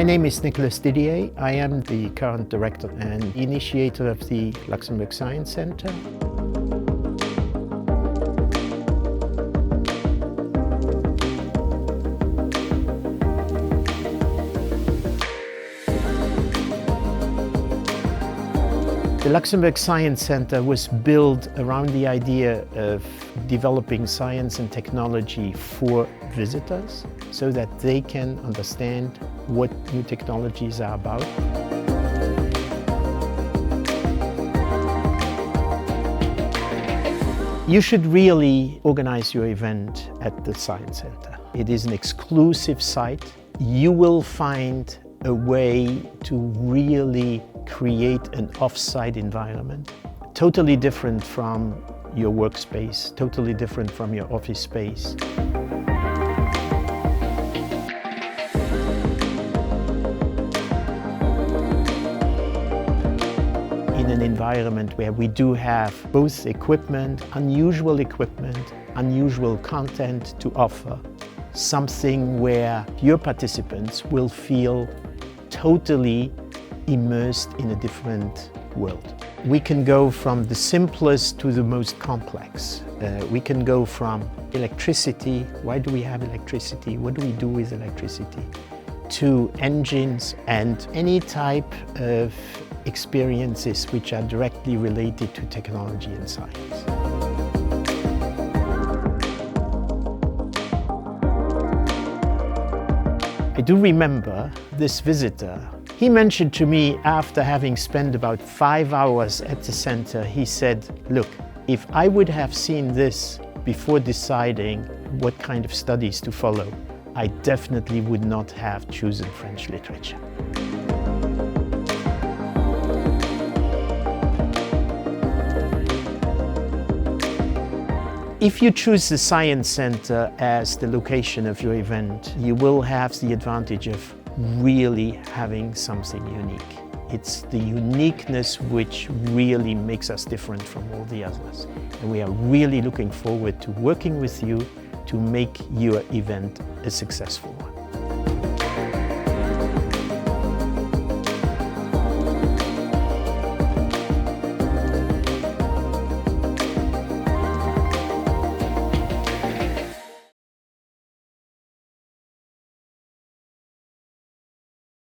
My name is Nicolas Didier. I am the current director and initiator of the Luxembourg Science Center. The Luxembourg Science Center was built around the idea of developing science and technology for visitors so that they can understand what new technologies are about. You should really organize your event at the Science Center. It is an exclusive site. You will find a way to really create an off-site environment, totally different from your workspace, totally different from your office space. In an environment where we do have both equipment, unusual content to offer, something where your participants will feel totally immersed in a different world. We can go from the simplest to the most complex. We can go from electricity, why do we have electricity, what do we do with electricity, to engines and any type of experiences which are directly related to technology and science. I do remember this visitor. He mentioned to me, after having spent about 5 hours at the center, he said, look, if I would have seen this before deciding what kind of studies to follow, I definitely would not have chosen French literature. If you choose the Science Center as the location of your event, you will have the advantage of really having something unique. It's the uniqueness which really makes us different from all the others. And we are really looking forward to working with you to make your event a successful one.